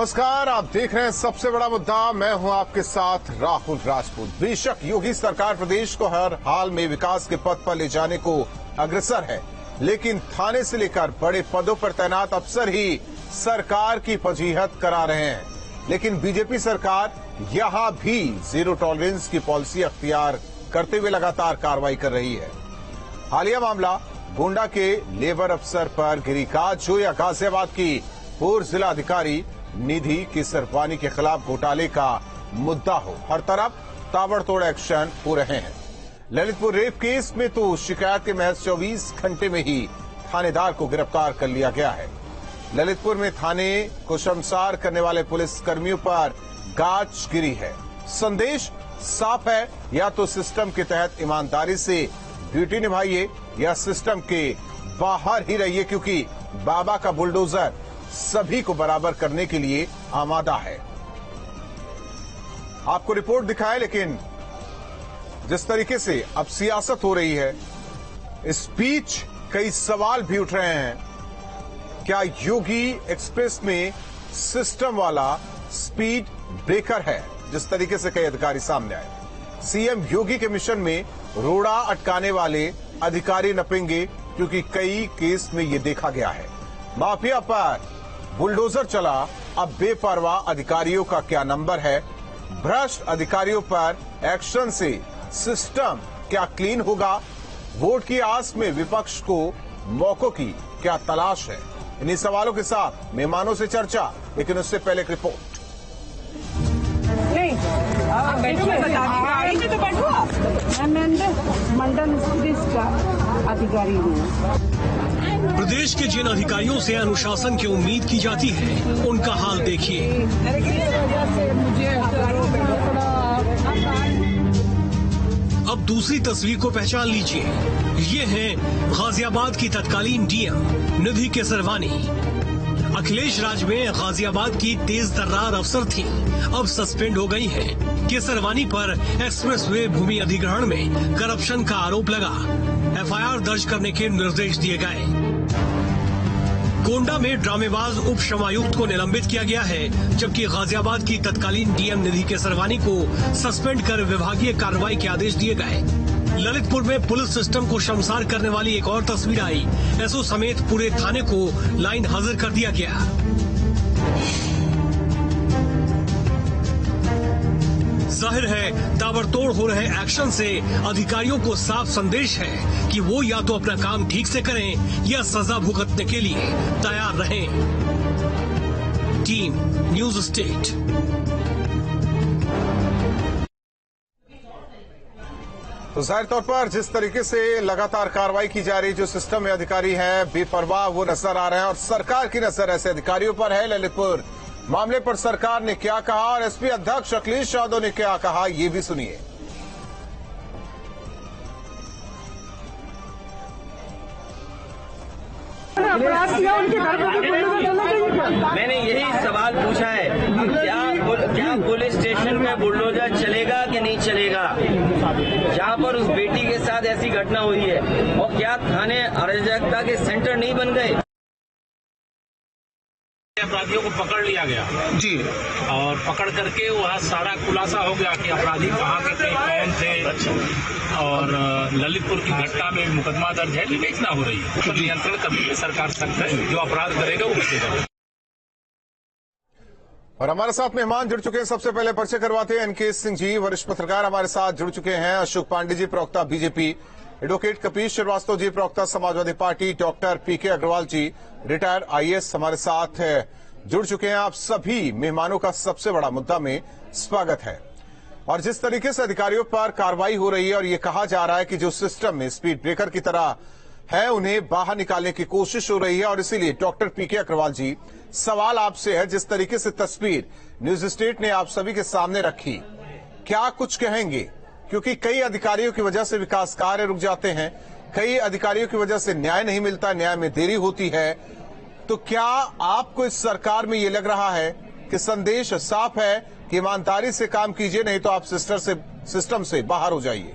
नमस्कार, आप देख रहे हैं सबसे बड़ा मुद्दा। मैं हूं आपके साथ राहुल राजपूत। बेशक योगी सरकार प्रदेश को हर हाल में विकास के पथ पर ले जाने को अग्रसर है, लेकिन थाने से लेकर बड़े पदों पर तैनात अफसर ही सरकार की फजीहत करा रहे हैं। लेकिन बीजेपी सरकार यहां भी जीरो टॉलरेंस की पॉलिसी अख्तियार करते हुए लगातार कार्रवाई कर रही है। हालिया मामला गोंडा के लेबर अफसर पर गिरिकाज हो या गाजियाबाद की पूर्व जिला अधिकारी निधि केसरवानी के खिलाफ घोटाले का मुद्दा हो, हर तरफ ताबड़तोड़ एक्शन हो रहे हैं। ललितपुर रेप केस में तो शिकायत के महज 24 घंटे में ही थानेदार को गिरफ्तार कर लिया गया है। ललितपुर में थाने को शर्मसार करने वाले पुलिस कर्मियों पर गाज गिरी है। संदेश साफ है, या तो सिस्टम के तहत ईमानदारी से ड्यूटी निभाइए या सिस्टम के बाहर ही रहिए, क्योंकि बाबा का बुलडोजर सभी को बराबर करने के लिए आमादा है। आपको रिपोर्ट दिखाए, लेकिन जिस तरीके से अब सियासत हो रही है, इस बीच कई सवाल भी उठ रहे हैं। क्या योगी एक्सप्रेस में सिस्टम वाला स्पीड ब्रेकर है? जिस तरीके से कई अधिकारी सामने आए, सीएम योगी के मिशन में रोड़ा अटकाने वाले अधिकारी नपेंगे, क्योंकि कई केस में ये देखा गया है। माफिया पर बुलडोजर चला, अब बेपरवाह अधिकारियों का क्या नंबर है? भ्रष्ट अधिकारियों पर एक्शन से सिस्टम क्या क्लीन होगा? वोट की आस में विपक्ष को मौकों की क्या तलाश है? इन्हीं सवालों के साथ मेहमानों से चर्चा, लेकिन उससे पहले एक रिपोर्ट। मंडल का अधिकारी हूँ। प्रदेश के जिन अधिकारियों से अनुशासन की उम्मीद की जाती है, उनका हाल देखिए। अब दूसरी तस्वीर को पहचान लीजिए। ये है गाजियाबाद की तत्कालीन डीएम निधि केसरवानी। अखिलेश राज में गाजियाबाद की तेज तर्रार अफसर थी, अब सस्पेंड हो गई हैं। केसरवानी पर एक्सप्रेसवे भूमि अधिग्रहण में करप्शन का आरोप लगा, एफआईआर दर्ज करने के निर्देश दिए गए। गोंडा में ड्रामेबाज उप क्षमायुक्त को निलंबित किया गया है, जबकि गाजियाबाद की तत्कालीन डीएम निधि केसरवानी को सस्पेंड कर विभागीय कार्रवाई के आदेश दिए गए। ललितपुर में पुलिस सिस्टम को शर्मसार करने वाली एक और तस्वीर आई। एसओ समेत पूरे थाने को लाइन हाजिर कर दिया गया। जाहिर है, ताबड़तोड़ हो रहे एक्शन से अधिकारियों को साफ संदेश है कि वो या तो अपना काम ठीक से करें या सजा भुगतने के लिए तैयार रहें। Team news state. तो जाहिर तौर पर जिस तरीके से लगातार कार्रवाई की जा रही, जो सिस्टम में अधिकारी हैं बेपरवाह, वो नजर आ रहे हैं और सरकार की नजर ऐसे अधिकारियों पर है। ललितपुर मामले पर सरकार ने क्या कहा और एसपी अध्यक्ष अखिलेश यादव ने क्या कहा, ये भी सुनिए। मैंने यही सवाल पूछा है, क्या पुलिस स्टेशन में बुलडोजर चलेगा कि नहीं चलेगा, जहां पर उस बेटी के साथ ऐसी घटना हुई है? और क्या थाने अराजकता के सेंटर नहीं बन गए? अपराधियों को पकड़ लिया गया जी, और पकड़ करके वहाँ सारा खुलासा हो गया कि अपराधी कहाँ के थे, कौन थे, और ललितपुर की घटना में मुकदमा दर्ज है। विवेचना हो रही है, तो नियंत्रण करने में सरकार सख्त है। जो अपराध करेगा वो बचेगा। और हमारे साथ मेहमान जुड़ चुके हैं। सबसे पहले परिचय करवाते हैं एनके सिंह जी, वरिष्ठ पत्रकार हमारे साथ जुड़ चुके हैं। अशोक पांडे जी, प्रवक्ता बीजेपी। एडवोकेट कपीश श्रीवास्तव जी, प्रवक्ता समाजवादी पार्टी। डॉक्टर पीके अग्रवाल जी, रिटायर्ड आईएएस, हमारे साथ जुड़ चुके हैं। आप सभी मेहमानों का सबसे बड़ा मुद्दा में स्वागत है। और जिस तरीके से अधिकारियों पर कार्रवाई हो रही है और ये कहा जा रहा है कि जो सिस्टम में स्पीड ब्रेकर की तरह है, उन्हें बाहर निकालने की कोशिश हो रही है, और इसीलिए डॉक्टर पीके अग्रवाल जी, सवाल आपसे है, जिस तरीके से तस्वीर न्यूज स्टेट ने आप सभी के सामने रखी, क्या कुछ कहेंगे? क्योंकि कई अधिकारियों की वजह से विकास कार्य रुक जाते हैं, कई अधिकारियों की वजह से न्याय नहीं मिलता, न्याय में देरी होती है। तो क्या आपको इस सरकार में ये लग रहा है कि संदेश साफ है कि ईमानदारी से काम कीजिए, नहीं तो आप सिस्टम से बाहर हो जाइए?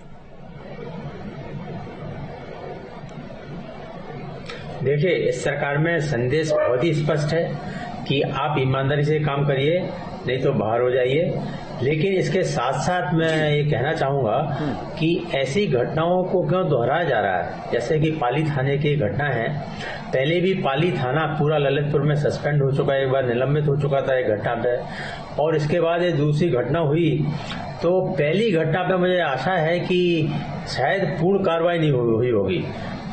देखिए, इस सरकार में संदेश बहुत ही स्पष्ट है कि आप ईमानदारी से काम करिए, नहीं तो बाहर हो जाइए। लेकिन इसके साथ साथ मैं ये कहना चाहूंगा कि ऐसी घटनाओं को क्यों दोहराया जा रहा है। जैसे कि पाली थाने की घटना है, पहले भी पाली थाना पूरा ललितपुर में सस्पेंड हो चुका है, एक बार निलंबित हो चुका था एक घटना पे, और इसके बाद ये दूसरी घटना हुई। तो पहली घटना पे मुझे आशा है कि शायद पूर्ण कार्रवाई नहीं हुई होगी,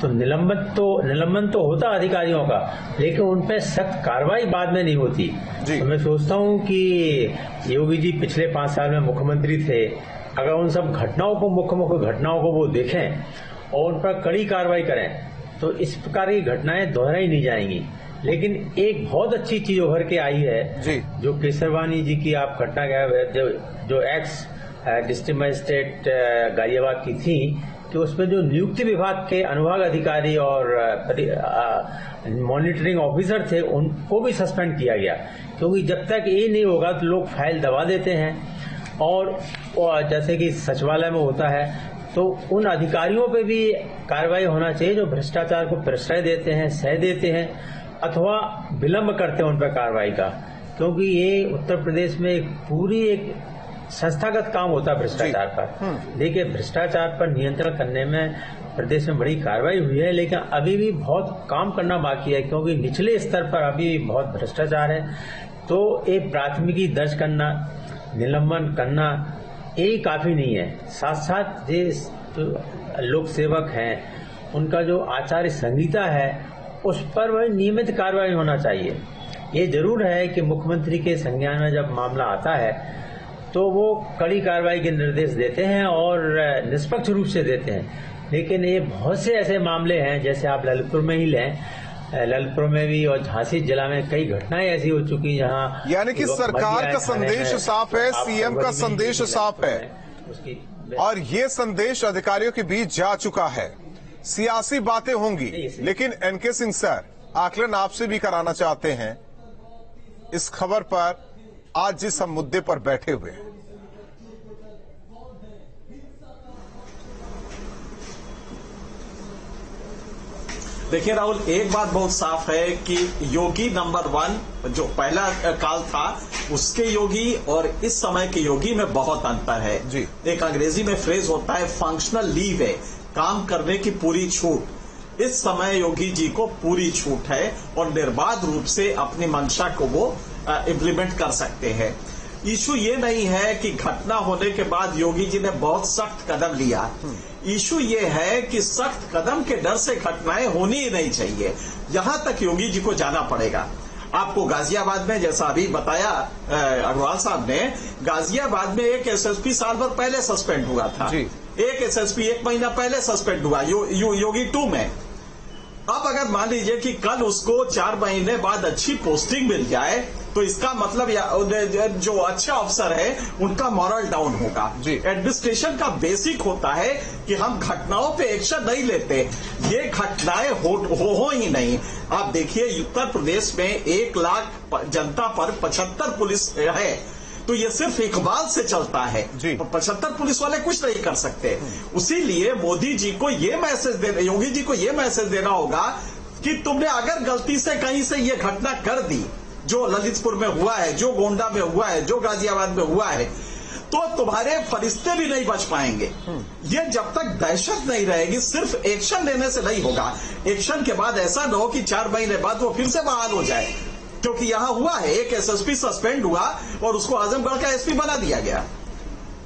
तो निलंबन तो होता अधिकारियों का, लेकिन उन पर सख्त कार्रवाई बाद में नहीं होती। तो मैं सोचता हूं कि योगी जी पिछले 5 साल में मुख्यमंत्री थे, अगर उन सब घटनाओं को मुख्य घटनाओं को वो देखें और उन पर कड़ी कार्रवाई करें तो इस प्रकार की घटनाएं दोहराई नहीं जाएंगी। लेकिन एक बहुत अच्छी चीज उभर के आई है जो केसरवानी जी की आप घटना जो एक्स डिस्ट्रिक्ट मजिस्ट्रेट गाजियाबाद की थी, कि उसमें जो नियुक्ति विभाग के अनुभाग अधिकारी और मॉनिटरिंग ऑफिसर थे उनको भी सस्पेंड किया गया, क्योंकि जब तक ये नहीं होगा तो लोग फाइल दबा देते हैं। और जैसे कि सचिवालय में होता है, तो उन अधिकारियों पे भी कार्रवाई होना चाहिए जो भ्रष्टाचार को प्रश्रय देते हैं, सह देते हैं अथवा विलंब करते हैं उन पर कार्रवाई का, क्योंकि ये उत्तर प्रदेश में एक संस्थागत काम होता है भ्रष्टाचार पर। देखिए, भ्रष्टाचार पर नियंत्रण करने में प्रदेश में बड़ी कार्रवाई हुई है, लेकिन अभी भी बहुत काम करना बाकी है, क्योंकि निचले स्तर पर अभी भी बहुत भ्रष्टाचार है। तो एक प्राथमिकी दर्ज करना, निलंबन करना ये काफी नहीं है। साथ साथ जो लोक सेवक हैं उनका जो आचार संहिता है उस पर वह नियमित कार्रवाई होना चाहिए। ये जरूर है कि मुख्यमंत्री के संज्ञान में जब मामला आता है तो वो कड़ी कार्रवाई के निर्देश देते हैं और निष्पक्ष रूप से देते हैं, लेकिन ये बहुत से ऐसे मामले हैं, जैसे आप ललितपुर में ही लें, ललितपुर में भी और झांसी जिला में कई घटनाएं ऐसी हो चुकी जहां, यानी कि सरकार का संदेश साफ है, सीएम का संदेश साफ है, और ये संदेश अधिकारियों के बीच जा चुका है। सियासी बातें होंगी, लेकिन एनके सिंह सर, आकलन आपसे भी कराना चाहते हैं इस खबर पर, आज जिस हम मुद्दे पर बैठे हुए हैं। देखिए राहुल, एक बात बहुत साफ है कि योगी नंबर 1 जो पहला काल था उसके योगी और इस समय के योगी में बहुत अंतर है जी। एक अंग्रेजी में फ्रेज होता है फंक्शनल लीव है, काम करने की पूरी छूट। इस समय योगी जी को पूरी छूट है और निर्बाध रूप से अपनी मंशा को वो इम्प्लीमेंट कर सकते हैं। इशू ये नहीं है कि घटना होने के बाद योगी जी ने बहुत सख्त कदम लिया, इशू ये है कि सख्त कदम के डर से घटनाएं होनी ही नहीं चाहिए। यहां तक योगी जी को जाना पड़ेगा। आपको गाजियाबाद में, जैसा अभी बताया अग्रवाल साहब ने, गाजियाबाद में एक एसएसपी साल भर पहले सस्पेंड हुआ था, एक एसएसपी 1 महीना पहले सस्पेंड हुआ योगी 2 में। अब अगर मान लीजिए कि कल उसको 4 महीने बाद अच्छी पोस्टिंग मिल जाए तो इसका मतलब जो अच्छा अफसर है उनका मॉरल डाउन होगा। एडमिनिस्ट्रेशन का बेसिक होता है कि हम घटनाओं पे एक्शन नहीं लेते, ये घटनाएं हो ही नहीं। आप देखिए, उत्तर प्रदेश में 1 लाख जनता पर 75 पुलिस है, तो ये सिर्फ इकबाल से चलता है। 75 पुलिस वाले कुछ नहीं कर सकते। उसीलिए मोदी जी को ये मैसेज योगी जी को ये मैसेज देना होगा कि तुमने अगर गलती से कहीं से ये घटना कर दी, जो ललितपुर में हुआ है, जो गोंडा में हुआ है, जो गाजियाबाद में हुआ है, तो तुम्हारे फरिश्ते भी नहीं बच पाएंगे। ये जब तक दहशत नहीं रहेगी, सिर्फ एक्शन लेने से नहीं होगा। एक्शन के बाद ऐसा न हो कि 4 महीने बाद वो फिर से बहाल हो जाए, क्योंकि यहां हुआ है, एक एसएसपी सस्पेंड हुआ और उसको आजमगढ़ का एसपी बना दिया गया।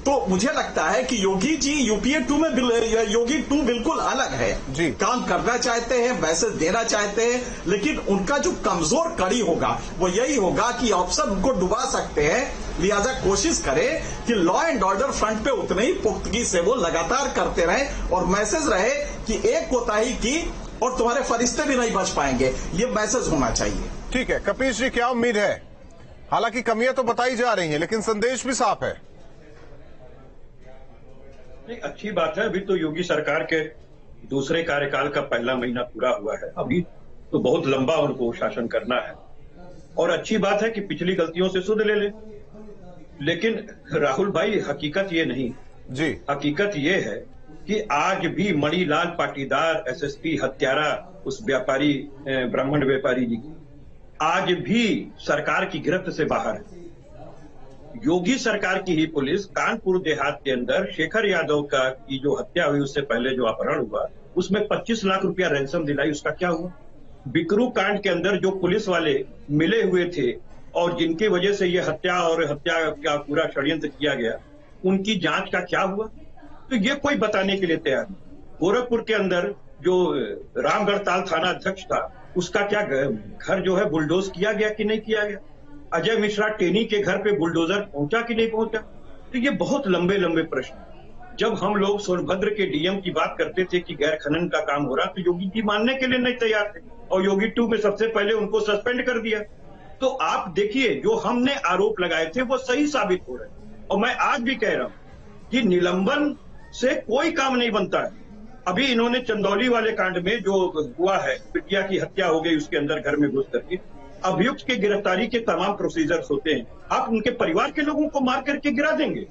तो मुझे लगता है कि योगी जी यूपीए 2 में योगी 2 बिल्कुल अलग है जी। काम करना चाहते हैं, मैसेज देना चाहते हैं, लेकिन उनका जो कमजोर कड़ी होगा वो यही होगा कि अफसर उनको डुबा सकते हैं। लिहाजा कोशिश करें कि लॉ एंड ऑर्डर फ्रंट पे उतने ही पुख्तगी से वो लगातार करते रहे और मैसेज रहे कि एक कोताही की और तुम्हारे फरिश्ते भी नहीं बच पाएंगे, ये मैसेज होना चाहिए। ठीक है कपीश जी, क्या उम्मीद है? हालांकि कमियां तो बताई जा रही हैं, लेकिन संदेश भी साफ है। अच्छी बात है, अभी तो योगी सरकार के दूसरे कार्यकाल का पहला महीना पूरा हुआ है, अभी तो बहुत लंबा उनको शासन करना है। और अच्छी बात है कि पिछली गलतियों से सुध ले ले। लेकिन राहुल भाई, हकीकत ये नहीं जी, हकीकत ये है कि आज भी मणिलाल पाटीदार एसएसपी हत्यारा उस व्यापारी, ब्राह्मण व्यापारी जी की, आज भी सरकार की गिरफ्त से बाहर है। योगी सरकार की ही पुलिस कानपुर देहात के अंदर शेखर यादव की जो हत्या हुई उससे पहले जो अपहरण हुआ उसमें 25 लाख रुपया रैंसम दिलाई, उसका क्या हुआ? बिकरू कांड के अंदर जो पुलिस वाले मिले हुए थे और जिनकी वजह से ये हत्या का पूरा षड्यंत्र किया गया, उनकी जांच का क्या हुआ? तो ये कोई बताने के लिए तैयार नहीं। गोरखपुर के अंदर जो रामगढ़ ताल थाना अध्यक्ष था उसका क्या घर जो है बुलडोज किया गया कि नहीं किया गया? अजय मिश्रा टेनी के घर पे बुलडोजर पहुंचा कि नहीं पहुंचा? तो ये बहुत लंबे लंबे प्रश्न। जब हम लोग सोनभद्र के डीएम की बात करते थे कि गैर खनन का काम हो रहा, तो योगी जी मानने के लिए नहीं तैयार थे और योगी 2 में सबसे पहले उनको सस्पेंड कर दिया। तो आप देखिए, जो हमने आरोप लगाए थे वो सही साबित हो रहे हैं। और मैं आज भी कह रहा हूं कि निलंबन से कोई काम नहीं बनता है। अभी इन्होंने चंदौली वाले कांड में जो हुआ है, बिटिया की हत्या हो गई उसके अंदर घर में घुस करके, अभियुक्त के गिरफ्तारी के तमाम प्रोसीजर्स होते हैं, आप उनके परिवार के लोगों को मार करके गिरा देंगे?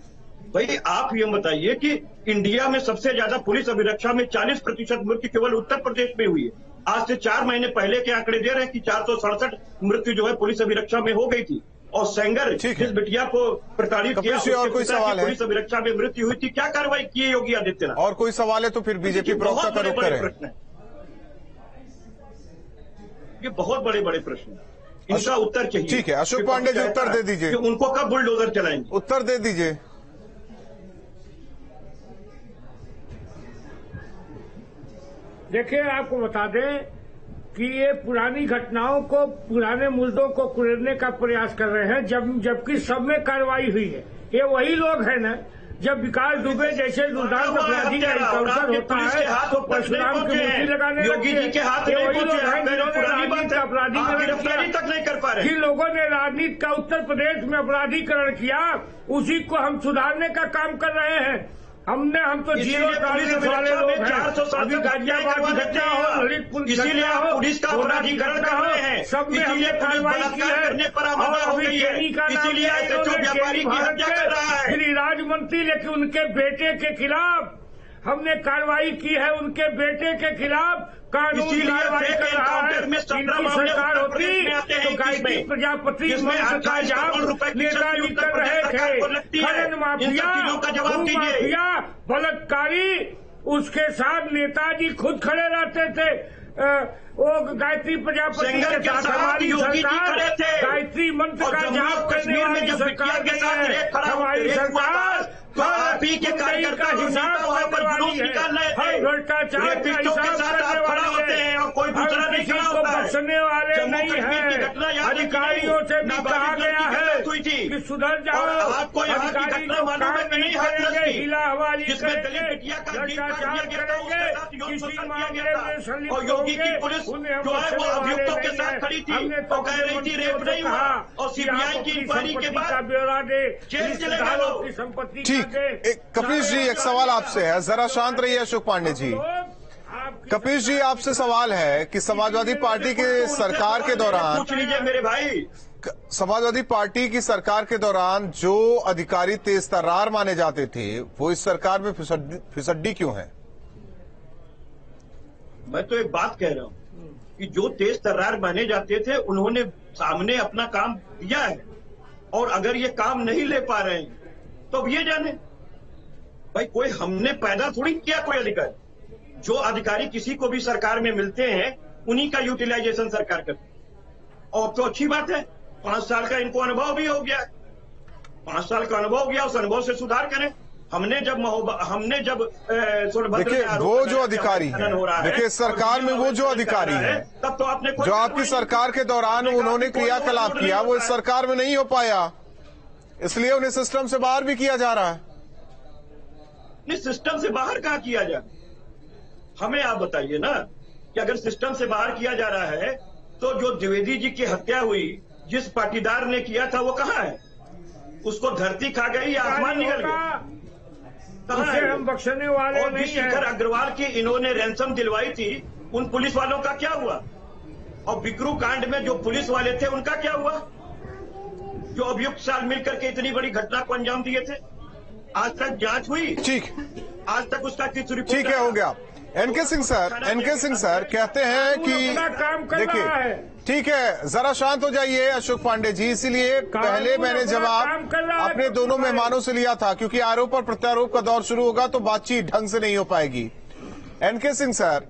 भाई आप ये बताइए कि इंडिया में सबसे ज्यादा पुलिस अभिरक्षा में 40% मृत्यु केवल उत्तर प्रदेश में हुई है। आज से 4 महीने पहले के आंकड़े दे रहे हैं कि 467 मृत्यु जो है पुलिस अभिरक्षा में हो गई थी। और सेंगर जिस बिटिया को प्रताड़ित किया और कोई सवाल है? पुलिस अभिरक्षा में मृत्यु हुई थी, क्या कार्रवाई की है योगी आदित्यनाथ? और कोई सवाल है तो फिर बीजेपी प्रवक्ता का रुख करें। प्रश्न है, ये बहुत बड़े बड़े प्रश्न है, इनका उत्तर चाहिए। ठीक है, अशोक पांडे जी उत्तर दे दीजिए। उनको कब बुलडोजर चलाएंगे? उत्तर दे दीजिए। देखिए, आपको बता दें कि ये पुरानी घटनाओं को, पुराने मुद्दों को कुरेदने का प्रयास कर रहे हैं, जबकि सब में कार्रवाई हुई है। ये वही लोग हैं ना, जब विकास दुबे जैसे दुर्दांत अपराधी का एनकाउंटर होता है तो परशुराम की मूर्ति लगाने योगी जी के हाथ वही लोग हैं जिन्होंने राजनीति का अपराधीकरण तक नहीं कर पा रहे। जिन लोगों ने राजनीति का उत्तर प्रदेश में अपराधीकरण किया, उसी को हम सुधारने का काम कर रहे हैं। हम तो जीरो टॉलरेंस वाले लोग हैं। अभी गाजियाबाद की घटना हो, ललितपुर इसीलिए आप पुलिस का अपराधीकरण कर रहे हैं, सब में हमने कार्रवाई की है। और अभी टेनी का नाम व्यापारी की हत्या कर रहा है, श्री राज्य मंत्री, लेकिन उनके बेटे के खिलाफ हमने कार्रवाई की है। उनके बेटे के खिलाफ कानून कार्रवाई कर रहा है। इनकी सरकार होती तो गायत्री प्रजापति मंच का जाप नेताजी कर रहे थे। खनन माफिया, माफिया, बलात्कारी, उसके साथ नेताजी खुद खड़े रहते थे। वो गायत्री प्रजापति के साथ हमारी सरकार, गायत्री मंत्र का जाप करने वाली सरकार के साथ हमारी सरकार के कार्यकर्ता हिसाब करवानी है, भ्रष्टाचार का हिसाब करने वाले हैं और कोई दूसरा नहीं को बख्शने वाले नहीं है। अधिकारियों से भी कहा गया है कि सुधर जाओ, अधिकारी को काम नहीं करेंगे, हिला हवाली करेंगे, भ्रष्टाचार करेंगे, किसी मामले में संलिप्त होंगे, उन्हें हम बख्शने वाले नहीं है। हमने तो कहा और सीबीआई की इंक्वायरी के बाद ब्यौरा दे, रिश्तेदारों की संपत्ति ठीक। कपिश जी, एक सवाल आपसे है, जरा शांत रहिए अशोक पांडे जी। कपिश जी, आपसे सवाल है कि समाजवादी पार्टी के सरकार के दौरान, पूछ लीजिए मेरे भाई, समाजवादी पार्टी की सरकार के दौरान जो अधिकारी तेज तर्रार माने जाते थे वो इस सरकार में फिसड्डी क्यों है? मैं तो एक बात कह रहा हूं कि जो तेज तर्रार माने जाते थे उन्होंने सामने अपना काम दिया है, और अगर ये काम नहीं ले पा रहे हैं तो अब ये जाने भाई, कोई हमने पैदा थोड़ी किया कोई अधिकारी। जो अधिकारी किसी को भी सरकार में मिलते हैं उन्हीं का यूटिलाइजेशन सरकार करती है। और तो अच्छी बात है, 5 साल का इनको अनुभव भी हो गया, 5 साल का अनुभव हो गया, उस अनुभव से सुधार करें। हमने जब देखिए वो जो अधिकारी है, देखिए सरकार में वो जो अधिकारी है, तब तो आपने जो आपकी सरकार के दौरान उन्होंने क्रियाकलाप किया वो इस सरकार में नहीं हो पाया, इसलिए उन्हें सिस्टम से बाहर भी किया जा रहा है। नहीं, सिस्टम से बाहर कहाँ किया जाए? हमें आप बताइए ना कि अगर सिस्टम से बाहर किया जा रहा है तो जो द्विवेदी जी की हत्या हुई, जिस पाटीदार ने किया था वो कहाँ है? उसको धरती खा गई या आसमान निकल गया? कहाँ है? हम बख्शने वाले और नहीं हैं। शिखर अग्रवाल की इन्होंने रैंसम दिलवाई थी, उन पुलिस वालों का क्या हुआ? और बिकरू कांड में जो पुलिस वाले थे उनका क्या हुआ, जो अभियुक्त साथ मिलकर के इतनी बड़ी घटना को अंजाम दिए थे? आज तक जांच हुई? ठीक, आज तक उसका किस रिपोर्ट? ठीक है, हो गया। एनके सिंह सर कहते हैं कि देखिए, ठीक है, जरा शांत हो जाइए अशोक पांडे जी। इसीलिए पहले मैंने जवाब अपने दोनों मेहमानों से लिया था, क्योंकि आरोप और प्रत्यारोप का दौर शुरू होगा तो बातचीत ढंग से नहीं हो पाएगी। एनके सिंह सर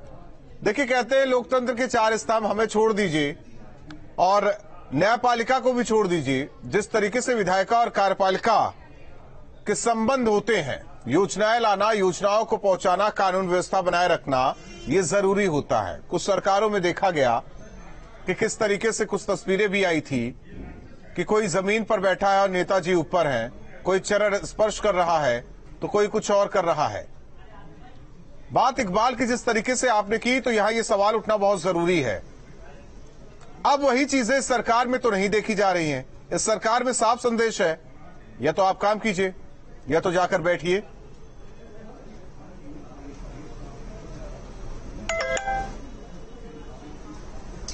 देखिए, कहते हैं लोकतंत्र के 4 स्तंभ हमें छोड़ दीजिए और न्यायपालिका को भी छोड़ दीजिए। जिस तरीके से विधायिका और कार्यपालिका के संबंध होते हैं, योजनाएं लाना, योजनाओं को पहुंचाना, कानून व्यवस्था बनाए रखना, ये जरूरी होता है। कुछ सरकारों में देखा गया कि किस तरीके से कुछ तस्वीरें भी आई थी कि कोई जमीन पर बैठा है और नेताजी ऊपर हैं, कोई चरण स्पर्श कर रहा है तो कोई कुछ और कर रहा है। बात इकबाल की जिस तरीके से आपने की, तो यहां ये सवाल उठना बहुत जरूरी है। अब वही चीजें इस सरकार में तो नहीं देखी जा रही हैं। इस सरकार में साफ संदेश है, या तो आप काम कीजिए या तो जाकर बैठिए।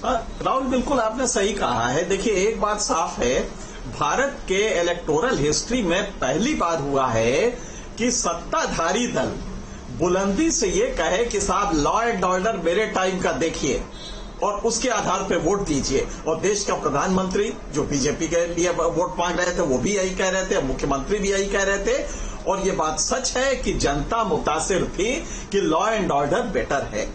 राहुल, बिल्कुल आपने सही कहा है। देखिए, एक बात साफ है, भारत के इलेक्टोरल हिस्ट्री में पहली बार हुआ है कि सत्ताधारी दल बुलंदी से ये कहे कि साहब लॉ एंड ऑर्डर मेरे टाइम का देखिए और उसके आधार पे वोट दीजिए। और देश का प्रधानमंत्री जो बीजेपी के लिए वोट मांग रहे थे वो भी यही कह रहे थे, मुख्यमंत्री भी यही कह रहे थे। और ये बात सच है कि जनता मुतासिर थी कि लॉ एंड ऑर्डर बेटर है।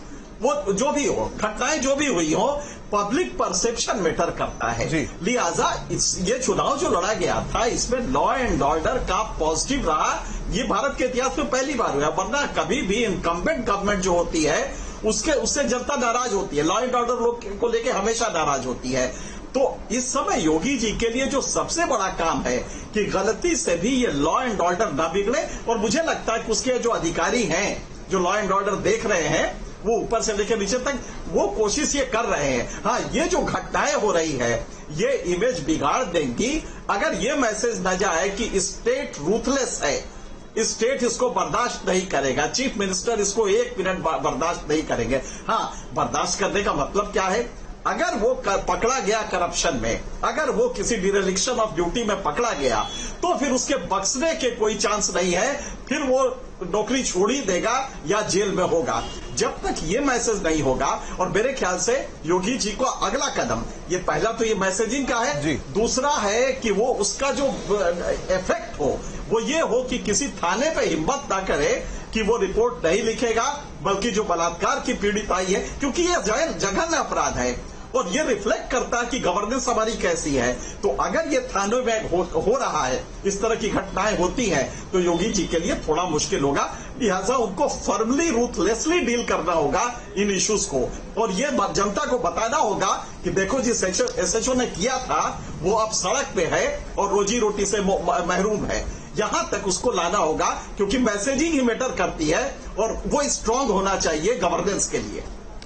वो जो भी हो, घटनाएं जो भी हुई हो, पब्लिक परसेप्शन मैटर करता है। लिहाजा ये चुनाव जो लड़ा गया था, इसमें लॉ एंड ऑर्डर का पॉजिटिव रहा। ये भारत के इतिहास में पहली बार हुआ, वरना कभी भी इनकम्बेंट गवर्नमेंट जो होती है उससे जनता नाराज होती है, लॉ एंड ऑर्डर लोग को लेकर हमेशा नाराज होती है। तो इस समय योगी जी के लिए जो सबसे बड़ा काम है कि गलती से भी ये लॉ एंड ऑर्डर ना बिगड़े। और मुझे लगता है कि उसके जो अधिकारी हैं, जो लॉ एंड ऑर्डर देख रहे हैं, वो ऊपर से लेकर नीचे तक वो कोशिश ये कर रहे हैं। हाँ, ये जो घटनाएं हो रही है ये इमेज बिगाड़ देंगी अगर ये मैसेज न जाए कि स्टेट रूथलेस है, स्टेट इसको बर्दाश्त नहीं करेगा, चीफ मिनिस्टर इसको 1 मिनट बर्दाश्त नहीं करेंगे। हाँ, बर्दाश्त करने का मतलब क्या है? अगर वो पकड़ा गया करप्शन में, अगर वो किसी डिरेलिक्शन ऑफ ड्यूटी में पकड़ा गया, तो फिर उसके बख्शने के कोई चांस नहीं है, फिर वो नौकरी छोड़ ही देगा या जेल में होगा। जब तक ये मैसेज नहीं होगा, और मेरे ख्याल से योगी जी को अगला कदम, ये पहला तो ये मैसेजिंग का है, दूसरा है कि वो उसका जो इफेक्ट हो वो ये हो कि किसी थाने पे हिम्मत ना करे कि वो रिपोर्ट नहीं लिखेगा, बल्कि जो बलात्कार की पीड़ित आई है, क्योंकि ये जघन्य अपराध है और ये रिफ्लेक्ट करता है कि गवर्नेंस हमारी कैसी है। तो अगर ये थानों में हो रहा है, इस तरह की घटनाएं होती हैं, तो योगी जी के लिए थोड़ा मुश्किल होगा। लिहाजा उनको फर्मली रूथलेसली डील करना होगा इन इश्यूज को, और ये जनता को बताना होगा कि देखो जिस एसएचओ ने किया था वो अब सड़क पे है और रोजी रोटी से महरूम है। यहां तक उसको लाना होगा, क्योंकि मैसेजिंग ही मैटर करती है और वो स्ट्रांग होना चाहिए गवर्नेंस के लिए।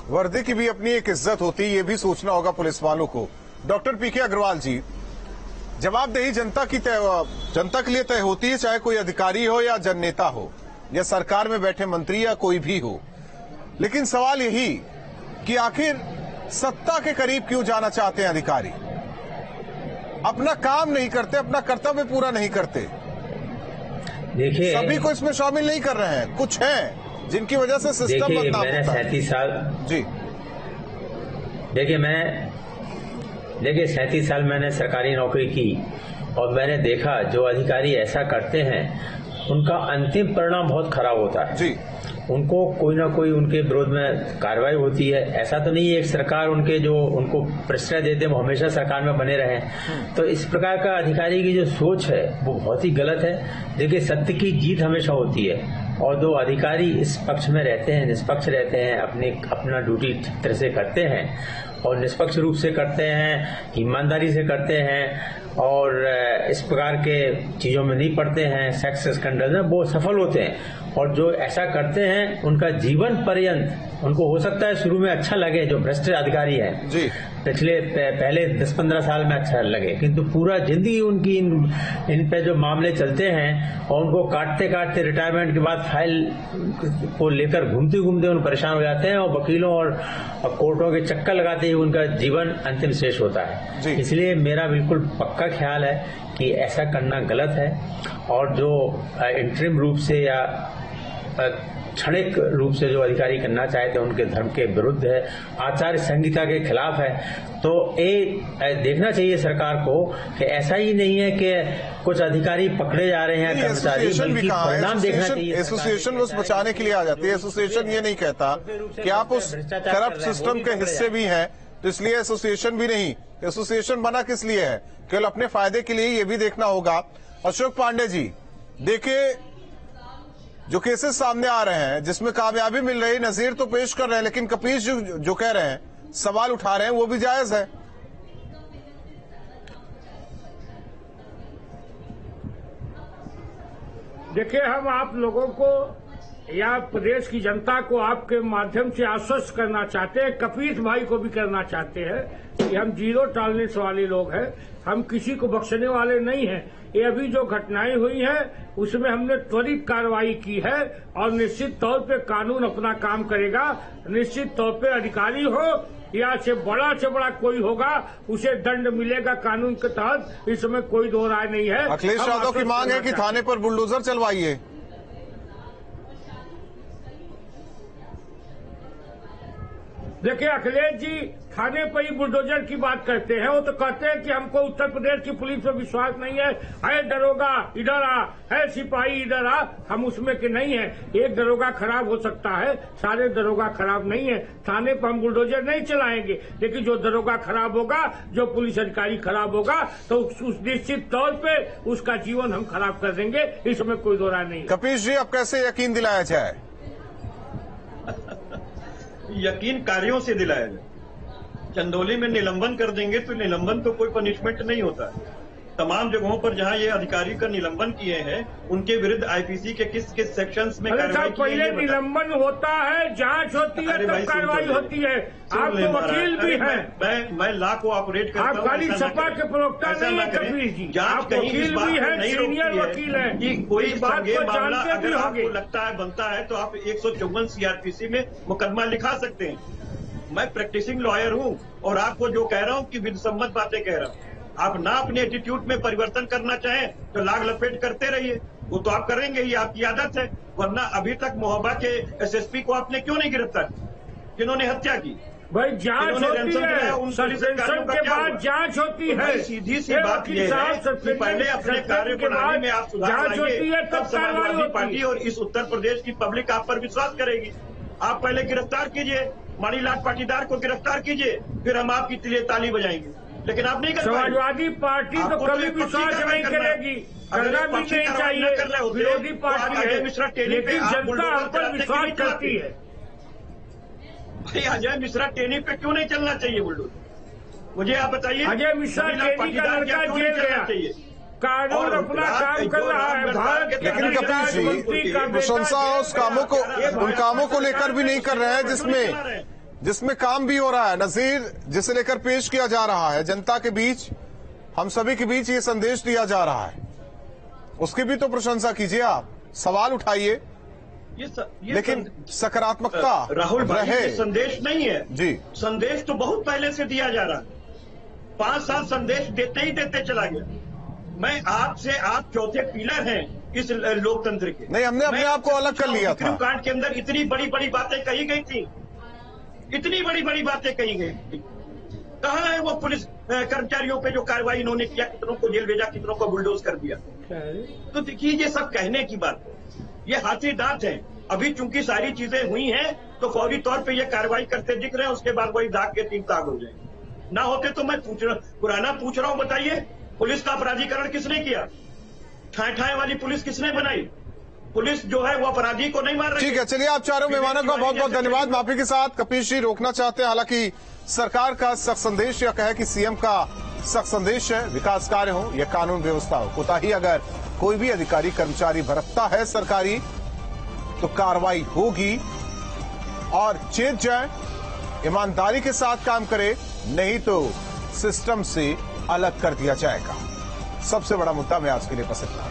वर्दी की भी अपनी एक इज्जत होती है, ये भी सोचना होगा पुलिस वालों को। डॉक्टर पीके अग्रवाल जी, जवाबदेही जनता के लिए तय होती है, चाहे कोई अधिकारी हो या जननेता हो या सरकार में बैठे मंत्री या कोई भी हो। लेकिन सवाल यही कि आखिर सत्ता के करीब क्यों जाना चाहते हैं अधिकारी? अपना काम नहीं करते, अपना कर्तव्य पूरा नहीं करते। देखिए, सभी को इसमें शामिल नहीं कर रहे हैं, कुछ हैं जिनकी वजह से सिस्टम बदनाम होता है। 37 साल जी, देखिए 37 साल मैंने सरकारी नौकरी की और मैंने देखा जो अधिकारी ऐसा करते हैं उनका अंतिम परिणाम बहुत खराब होता है जी। उनको कोई ना कोई उनके विरोध में कार्रवाई होती है। ऐसा तो नहीं है एक सरकार उनको प्रश्रय देते हैं वो हमेशा सरकार में बने रहे। तो इस प्रकार का अधिकारी की जो सोच है वो बहुत ही गलत है। देखिए, सत्य की जीत हमेशा होती है और जो अधिकारी इस पक्ष में रहते हैं, निष्पक्ष रहते हैं, अपना ड्यूटी ठीक तरह से करते हैं और निष्पक्ष रूप से करते हैं, ईमानदारी से करते हैं और इस प्रकार के चीजों में नहीं पड़ते हैं, सेक्स स्कैंडल में, वो सफल होते हैं। और जो ऐसा करते हैं उनका जीवन पर्यंत, उनको हो सकता है शुरू में अच्छा लगे, जो भ्रष्ट अधिकारी हैं जी, पहले 10-15 साल में अच्छा लगे, किंतु पूरा जिंदगी उनकी इन पे जो मामले चलते हैं और उनको काटते काटते रिटायरमेंट के बाद फाइल को लेकर घूमते घूमते उन परेशान हो जाते हैं और वकीलों और कोर्टों के चक्कर लगाते ही उनका जीवन अंतिम शेष होता है। इसलिए मेरा बिल्कुल पक्का ख्याल है कि ऐसा करना गलत है और जो इंटरिम रूप से या क्षणिक रूप से जो अधिकारी करना चाहते हैं उनके धर्म के विरुद्ध है, आचार संहिता के खिलाफ है। तो ये देखना चाहिए सरकार को कि ऐसा ही नहीं है कि कुछ अधिकारी पकड़े जा रहे हैं, कर्मचारी, बल्कि परिणाम देखना चाहिए। एसोसिएशन उस बचाने के लिए आ जाती है। एसोसिएशन ये नहीं कहता कि आप उस करप्ट सिस्टम के हिस्से भी हैं, तो इसलिए एसोसिएशन भी नहीं। एसोसिएशन बना किस लिए है? केवल अपने फायदे के लिए। ये भी देखना होगा। अशोक पांडे जी, देखिए जो केसेस सामने आ रहे हैं जिसमें कामयाबी मिल रही, नजीर तो पेश कर रहे हैं, लेकिन कपीश जो कह रहे हैं, सवाल उठा रहे हैं, वो भी जायज है। देखिए, हम आप लोगों को या प्रदेश की जनता को आपके माध्यम से आश्वस्त करना चाहते हैं, कपीश भाई को भी करना चाहते हैं कि हम जीरो टॉलरेंस वाले लोग हैं, हम किसी को बख्शने वाले नहीं हैं। ये अभी जो घटनाएं हुई हैं उसमें हमने त्वरित कार्रवाई की है और निश्चित तौर पे कानून अपना काम करेगा। निश्चित तौर पे अधिकारी हो या से बड़ा कोई होगा, उसे दंड मिलेगा कानून के तहत, इसमें कोई दो राय नहीं है। अखिलेश यादव की मांग है कि थाने पर बुलडोजर चलवाइए। देखिए, अखिलेश जी थाने पर ही बुलडोजर की बात करते हैं। वो तो कहते हैं कि हमको उत्तर प्रदेश की पुलिस पर विश्वास नहीं है दरोगा इधर आ, है सिपाही इधर आ। हम उसमें के नहीं है। एक दरोगा खराब हो सकता है, सारे दरोगा खराब नहीं है। थाने पर हम बुलडोजर नहीं चलाएंगे, लेकिन जो दरोगा खराब होगा, जो पुलिस अधिकारी खराब होगा, तो उस निश्चित तौर पे उसका जीवन हम खराब कर देंगे, इसमें कोई दो राय नहीं। कपीश जी, अब कैसे यकीन दिलाया जाए? यकीन कार्यों से दिलाया जाए। चंदौली में निलंबन कर देंगे तो निलंबन तो कोई पनिशमेंट नहीं होता है। तमाम जगहों पर जहां ये अधिकारी का निलंबन किए हैं, उनके विरुद्ध आईपीसी के किस किस सेक्शंस में कार्रवाई की पहले निलंबन होता है, जांच होती है, तब कार्रवाई होती है। आप तो वकील भी हैं। मैं लॉ को ऑपरेट करता हूं। आप खाली सपा के प्रवक्ता नहीं है कपीश जी, आप वकील भी हैं, सीनियर वकील हैं। कि कोई बात को जानते भी होंगे। लगता है बनता है तो आप 154 सीआरपीसी में मुकदमा लिखा सकते हैं। मैं प्रैक्टिसिंग लॉयर हूं और आपको जो कह रहा हूं कि विधसम्मत बातें कह रहा हूं। आप ना अपने एटीट्यूड में परिवर्तन करना चाहें तो लाग लपेट करते रहिए, वो तो आप करेंगे, ये आपकी आदत है। वरना अभी तक मोहब्बा के एसएसपी को आपने क्यों नहीं गिरफ्तार, जिन्होंने हत्या की? भाई जांच होती है, सस्पेंशन के बाद जांच होती है। सीधी सी बात यह है कि पहले अपने कार्यप्रणाली में आप सुधार लाएंगे, तब समाजवादी पार्टी और इस उत्तर प्रदेश की पब्लिक आप पर विश्वास करेगी। आप पहले गिरफ्तार कीजिए, मणिलाल पाटीदार को गिरफ्तार कीजिए, फिर हम आपके लिए ताली बजाएंगे। लेकिन आप नहीं कर पाएंगे। समाजवादी पार्टी तो कभी विश्वास नहीं करेगी, करना भी नहीं चाहिए। विरोधी पार्टी है, लेकिन जनता हम पर विश्वास करती है। भाई अजय मिश्रा टेनी पे क्यों नहीं चलना चाहिए बुलडोजर? मुझे आप बताइए। अजय मिश्रा टेनी का लड़का जेल गया, कानून अपना काम कर रहा है। भारत लेकिन कपीश जी, प्रशंसा उन कामों को लेकर भी नहीं कर रहे हैं जिसमें काम भी हो रहा है। नजीर जिसे लेकर पेश किया जा रहा है जनता के बीच, हम सभी के बीच ये संदेश दिया जा रहा है, उसकी भी तो प्रशंसा कीजिए। आप सवाल उठाइए, लेकिन सकारात्मकता राहुल भाई, ये संदेश नहीं है जी। संदेश तो बहुत पहले से दिया जा रहा है। 5 साल संदेश देते ही देते चला गया। मैं आपसे, आप चौथे पिलर हैं इस लोकतंत्र के। नहीं, हमने अपने आप को अलग कर लिया था। कांड के अंदर इतनी बड़ी बड़ी बातें कही गई थी, इतनी बड़ी बड़ी बातें कही गई। कहाँ है वो पुलिस कर्मचारियों पे जो कार्रवाई इन्होंने किया, कितनों को जेल भेजा, कितनों को बुलडोज कर दिया। तो देखिए, ये सब कहने की बात है, ये हाथी दांत है। अभी चूंकि सारी चीजें हुई हैं तो फौरी तौर पे ये कार्रवाई करते दिख रहे हैं, उसके बाद वही दाग के 3 दाग हो जाएंगे। ना होते तो मैं पुराना पूछ रहा हूं, बताइए पुलिस का अपराधीकरण किसने किया? ठाए ठाए वाली पुलिस किसने बनाई? पुलिस जो है वो अपराधी को नहीं मार रही। ठीक है, चलिए आप चारों मेहमानों का बहुत बहुत धन्यवाद। माफी के साथ कपीश जी रोकना चाहते हैं, हालांकि सरकार का सख्त संदेश या कहे कि सीएम का सख्त संदेश है, विकास कार्य हो या कानून व्यवस्था हो, कोताही अगर कोई भी अधिकारी कर्मचारी बरतता है सरकारी तो कार्रवाई होगी। और चेत जाए, ईमानदारी के साथ काम करे, नहीं तो सिस्टम से अलग कर दिया जाएगा। सबसे बड़ा मुद्दा मैं आज के लिए बस इतना।